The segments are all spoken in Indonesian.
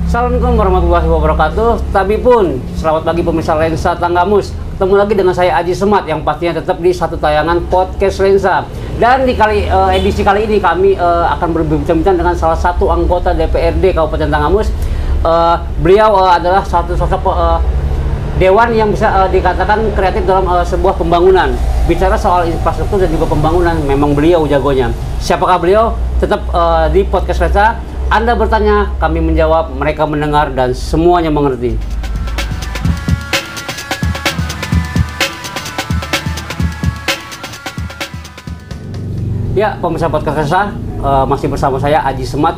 Assalamualaikum warahmatullahi wabarakatuh. Tapi pun, selamat pagi pemirsa Lensa Tanggamus. Ketemu lagi dengan saya Aji Semat yang pastinya tetap di satu tayangan podcast Lensa. Dan di edisi kali ini kami akan berbincang-bincang dengan salah satu anggota DPRD Kabupaten Tanggamus. Beliau adalah satu sosok dewan yang bisa dikatakan kreatif dalam sebuah pembangunan. Bicara soal infrastruktur dan juga pembangunan, memang beliau jagonya. Siapakah beliau? Tetap di podcast Lensa. Anda bertanya, kami menjawab, mereka mendengar, dan semuanya mengerti. Ya, pemirsa podcast Lensa, masih bersama saya Aji Semat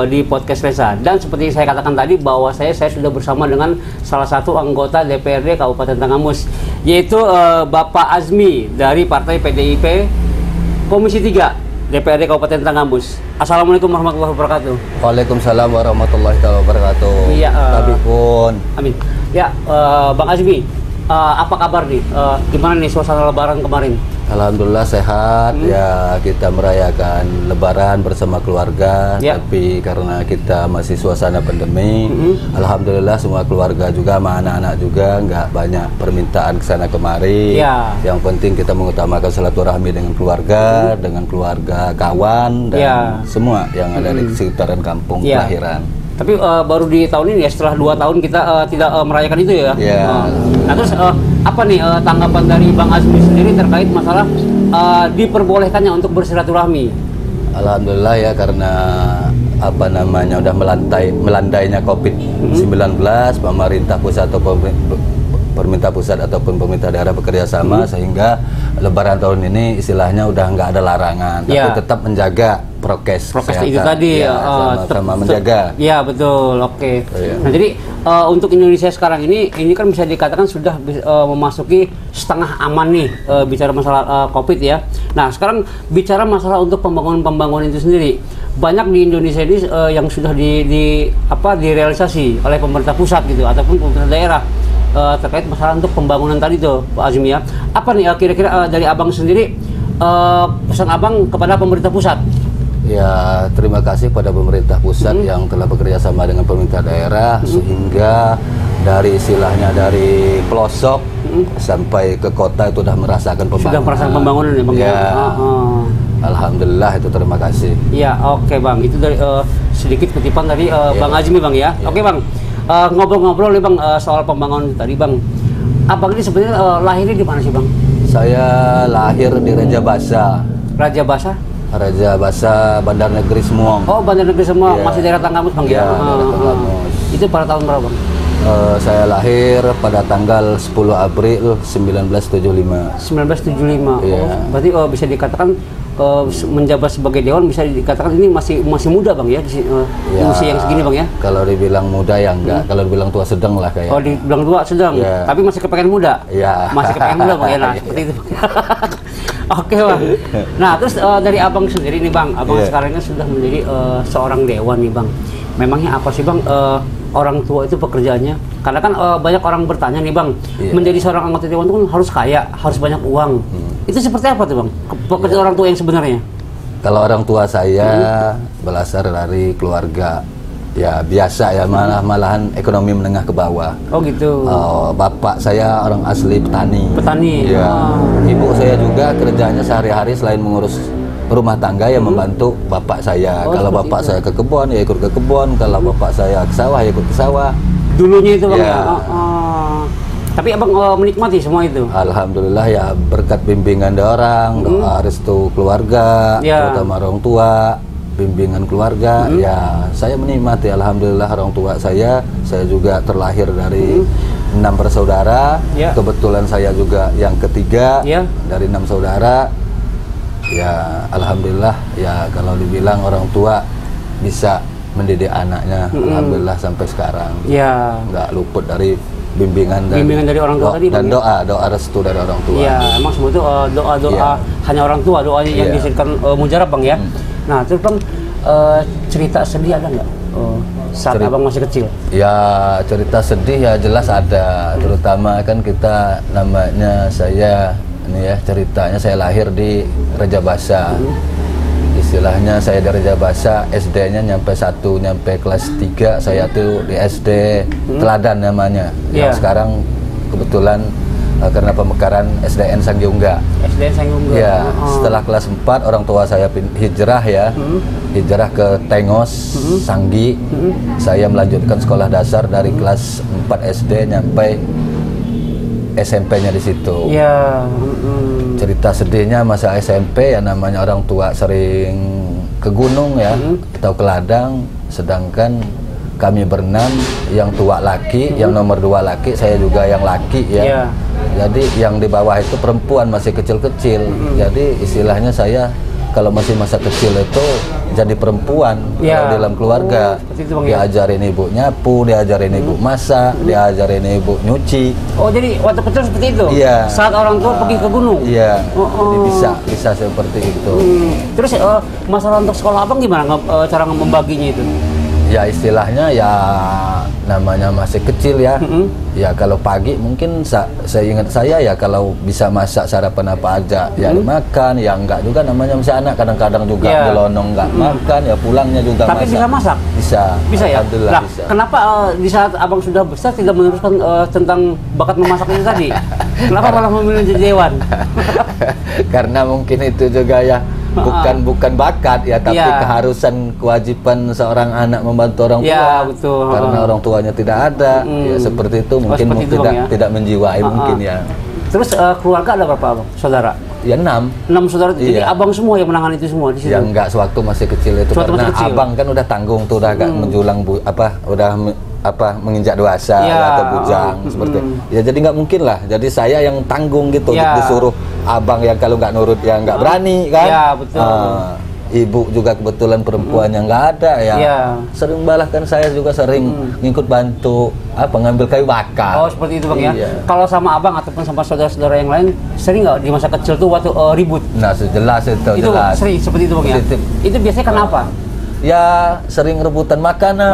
di podcast Lensa. Dan seperti saya katakan tadi, bahwa saya sudah bersama dengan salah satu anggota DPRD Kabupaten Tanggamus, yaitu Bapak Azmi dari Partai PDIP Komisi 3 DPRD Kabupaten Tanggamus. Assalamualaikum warahmatullahi wabarakatuh. Waalaikumsalam warahmatullahi wabarakatuh. Iya, Tapi pun. Amin. Ya, Bang Azmi, apa kabar nih? Gimana nih suasana Lebaran kemarin? Alhamdulillah sehat. Ya, kita merayakan Lebaran bersama keluarga. Ya. Tapi karena kita masih suasana pandemi, alhamdulillah semua keluarga juga, sama anak-anak juga nggak banyak permintaan kesana kemari. Ya. Yang penting kita mengutamakan silaturahmi dengan keluarga kawan, dan semua yang ada di sekitaran kampung kelahiran. Tapi baru di tahun ini ya, setelah 2 tahun kita tidak merayakan itu ya. Nah terus apa nih tanggapan dari Bang Azmi sendiri terkait masalah diperbolehkannya untuk bersilaturahmi? Alhamdulillah ya, karena udah melandainya COVID-19, pemerintah pusat ataupun pemerintah daerah bekerja sama sehingga Lebaran tahun ini istilahnya udah nggak ada larangan, tapi tetap menjaga prokes itu tadi, sama menjaga. Iya betul, oke. Nah jadi untuk Indonesia sekarang ini kan bisa dikatakan sudah memasuki setengah aman nih, bicara masalah COVID ya. Nah sekarang bicara masalah untuk pembangunan itu sendiri, banyak di Indonesia ini yang sudah direalisasi oleh pemerintah pusat gitu ataupun pemerintah daerah. Terkait masalah untuk pembangunan tadi tuh Pak Azmi ya, apa nih kira-kira dari abang sendiri pesan abang kepada pemerintah pusat? Ya, terima kasih pada pemerintah pusat yang telah bekerja sama dengan pemerintah daerah sehingga dari istilahnya dari pelosok sampai ke kota itu sudah merasakan pembangunan. Sudah merasakan pembangunan ya bang ya. Alhamdulillah, itu terima kasih. Iya, oke bang, itu dari sedikit kutipan dari Bang Azmi bang ya. Oke bang. Ngobrol-ngobrol nih bang soal pembangunan tadi bang. Abang ini sebenarnya lahirnya di mana sih bang? Saya lahir di Raja Basa. Raja Basa? Raja Basa, Bandar Negeri Semuang. Oh, Bandar Negeri Semuang, masih daerah Tanggamus bang ya? Daerah Tanggamus. Itu pada tahun berapa bang? Saya lahir pada tanggal 10 April 1975. 1975. Yeah. Berarti bisa dikatakan menjabat sebagai dewan, bisa dikatakan ini masih muda bang ya, di usia yang segini bang ya? Kalau dibilang muda ya enggak, kalau dibilang tua sedang lah kayak. Oh, dibilang tua sedang, tapi masih kepengen muda? Masih kepengen muda bang ya, nah seperti itu. Oke bang. Nah terus dari abang sendiri nih bang, abang sekarang kan sudah menjadi seorang dewan nih bang. Memangnya apa sih bang orang tua itu pekerjaannya? Karena kan banyak orang bertanya nih bang, menjadi seorang anggota dewan itu kan harus kaya, harus banyak uang. Itu seperti apa tuh bang, pekerjaan orang tua yang sebenarnya? Kalau orang tua saya berasal dari keluarga ya biasa ya, malahan ekonomi menengah ke bawah. Oh gitu. Bapak saya orang asli petani. Ya. Ibu saya juga kerjanya sehari-hari selain mengurus rumah tangga yang membantu bapak saya. Kalau bapak saya ke kebun ya ikut ke kebun, kalau bapak saya ke sawah ya ikut ke sawah. Dulunya itu bang ya. Tapi abang menikmati semua itu? Alhamdulillah ya, berkat bimbingan dari orang, doa restu keluarga, terutama orang tua, bimbingan keluarga, ya saya menikmati. Alhamdulillah orang tua saya juga terlahir dari 6 bersaudara. Kebetulan saya juga yang ketiga dari 6 saudara. Ya alhamdulillah ya, kalau dibilang orang tua bisa mendidik anaknya, alhamdulillah sampai sekarang. Nggak luput dari bimbingan dari orang tua tadi dan doa restu dari orang tua. Iya, emang semua itu doa hanya orang tua, doanya yang disebutkan mujarab bang ya. Nah terus bang, cerita sedih ada nggak saat abang masih kecil? Ya cerita sedih ya jelas ada, terutama kan kita namanya saya ini ya, ceritanya saya lahir di Raja Basa. istilahnya saya dari Rajabasa SD-nya nyampe kelas 3, saya tuh di SD Teladan namanya. Yang sekarang kebetulan karena pemekaran SDN Sanggiungga. SDN Sanggiungga. Ya, setelah kelas 4 orang tua saya hijrah ya. Hijrah ke Tengos, Sanggi. Saya melanjutkan sekolah dasar dari kelas 4 SD nyampe SMP-nya di situ. Iya. Cerita sedihnya masa SMP ya, namanya orang tua sering ke gunung ya, atau ke ladang, sedangkan kami berenam, yang tua laki, yang nomor 2 laki, saya juga yang laki ya. Jadi yang di bawah itu perempuan masih kecil-kecil. Jadi istilahnya saya kalau masih masa kecil itu jadi perempuan di dalam keluarga. Diajarin ibu nyapu, diajarin ibu masak, diajarin ibu nyuci. Oh, jadi waktu kecil seperti itu? Iya. Saat orang tua pergi ke gunung? Iya. Jadi bisa seperti itu. Terus masalah untuk sekolah abang gimana cara membaginya itu? Ya istilahnya ya namanya masih kecil ya. Ya kalau pagi mungkin saya ingat saya ya kalau bisa masak sarapan apa aja ya dimakan, ya enggak juga namanya masih anak, kadang-kadang juga jelonong enggak makan ya pulangnya juga tapi masak. Bisa masak? Bisa ya? Alhamdulillah Nah, bisa. Kenapa di saat abang sudah besar tidak meneruskan tentang bakat memasak itu tadi? Kenapa malah memilih jadi dewan? Karena mungkin itu juga ya bukan bakat ya, tapi keharusan kewajiban seorang anak membantu orang tua. Betul. Karena orang tuanya tidak ada, ya seperti itu mungkin tidak menjiwai mungkin ya. Terus keluarga ada berapa abang? Saudara? Ya 6 saudara. Jadi abang semua yang menangani itu semua di situ? Ya enggak, sewaktu masih kecil itu karena abang kan udah tanggung tuh, udah agak menjulang menginjak dewasa atau bujang seperti ya, jadi nggak mungkin lah, jadi saya yang tanggung gitu, disuruh abang yang kalau nggak nurut ya nggak berani kan. Ya betul. Ibu juga kebetulan perempuan yang nggak ada ya, sering balahkan saya juga sering ngikut bantu ngambil kayu bakar. Oh seperti itu bang ya. Kalau sama abang ataupun sama saudara-saudara yang lain sering nggak di masa kecil tuh waktu ribut? Nah jelas itu jelas. Sering seperti itu bang ya. Itu biasanya kenapa? Ya sering rebutan makanan.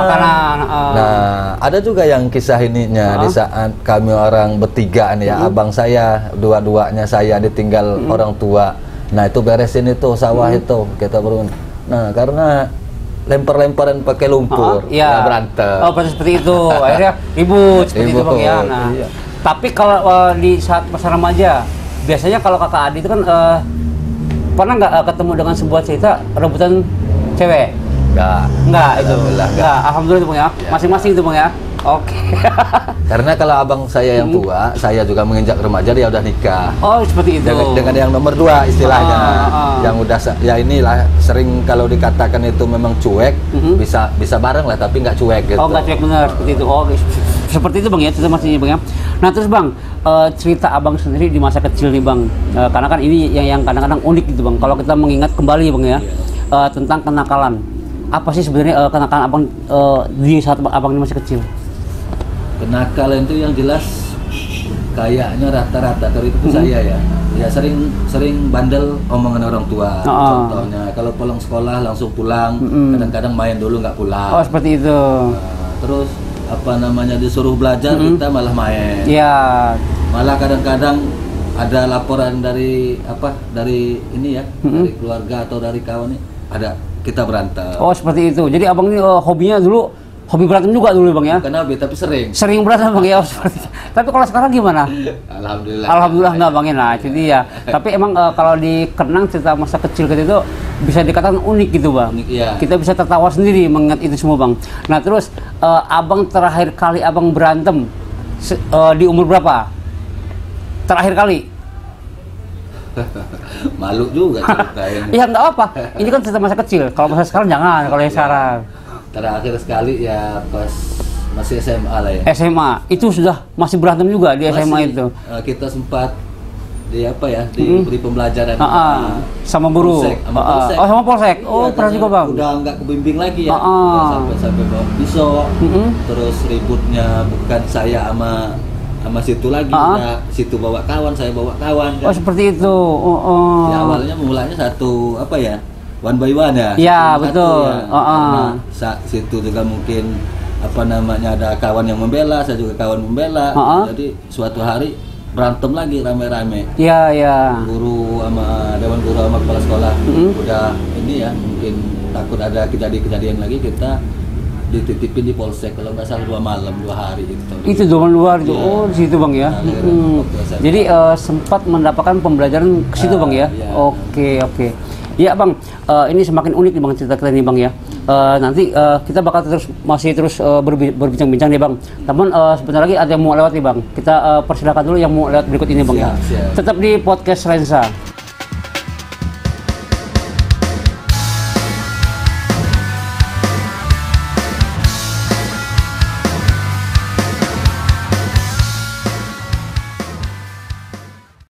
Nah ada juga yang kisah ininya di saat kami orang bertiga nih ya, abang saya dua-duanya saya ditinggal orang tua. Nah itu beresin itu sawah itu kita berun. Nah karena lempar-lemparan pakai lumpur, ya berantem. Oh berarti seperti itu, akhirnya ribut seperti itu bang ya. Nah, tapi kalau di saat masa remaja, biasanya kalau kakak adik itu kan pernah nggak ketemu dengan sebuah cerita rebutan cewek? Enggak itu. Alhamdulillah itu bang ya. Masing-masing itu bang ya. Oke. Karena kalau abang saya yang tua, saya juga menginjak remaja, dia udah nikah. Oh seperti itu. Dengan yang nomor 2 istilahnya, yang udah ya inilah sering kalau dikatakan itu memang cuek, bisa bareng lah tapi nggak cuek gitu. Oh nggak cuek benar seperti itu. Oh seperti itu bang ya, itu maksudnya bang ya. Nah terus bang, cerita abang sendiri di masa kecil nih bang, karena kan ini yang kadang-kadang unik gitu bang. Kalau kita mengingat kembali bang ya, tentang kenakalan. Apa sih sebenarnya kenakalan abang di saat abang ini masih kecil? Kenakalan itu yang jelas kayaknya rata-rata dari itu saya ya sering bandel omongan orang tua. Contohnya kalau pulang sekolah langsung pulang, kadang-kadang main dulu nggak pulang. Oh seperti itu. Terus disuruh belajar kita malah main. Iya. Malah kadang-kadang ada laporan dari ini ya, dari keluarga atau dari kawan nih, ada kita berantem. Oh seperti itu. Jadi abang ini hobinya dulu hobi berantem juga dulu bang ya? Bukan hobi tapi sering berantem bang ya. Tapi kalau sekarang gimana? Alhamdulillah enggak bang ya. Nah jadi ya. Tapi emang kalau dikenang cerita masa kecil kita itu bisa dikatakan unik gitu bang. Kita bisa tertawa sendiri mengingat itu semua bang. Nah terus abang terakhir kali abang berantem di umur berapa? Terakhir kali? Malu juga ceritain. Ya nggak apa. Ini kan cerita masa kecil. Kalau masa sekarang jangan. Kalau yang sekarang. Terakhir sekali ya pas masih SMA lah ya. SMA itu sudah masih berantem juga di SMA itu. Kita sempat diberi pembelajaran sama guru. Sama polsek. Oh pernah juga bang. Udah nggak kebimbing lagi ya. Sampai bawa pisau. Terus ributnya bukan saya sama situ lagi, situ bawa kawan, saya bawa kawan. Kan? Oh seperti itu. Ya awalnya mulanya one by one ya. Iya betul. Karena situ juga mungkin ada kawan yang membela, saya juga kawan membela. Jadi suatu hari berantem lagi rame-rame. Iya, iya. Guru sama dewan guru sama kepala sekolah udah ini ya, mungkin takut ada kejadian lagi, kita dititipin di polsek kalau nggak salah 2 malam 2 hari gitu. Itu zaman luar itu. Iya. Oh, di situ Bang ya. Jadi sempat mendapatkan pembelajaran ke situ Bang ya. Iya. Oke. Ya Bang, ini semakin unik nih Bang cerita kita ini Bang ya. Nanti kita bakal masih terus berbincang-bincang nih Bang. Namun sebentar lagi ada yang mau lewat nih Bang. Kita persilakan dulu yang mau lewat berikut ini Bang ya. Siap. Tetap di podcast Lensa.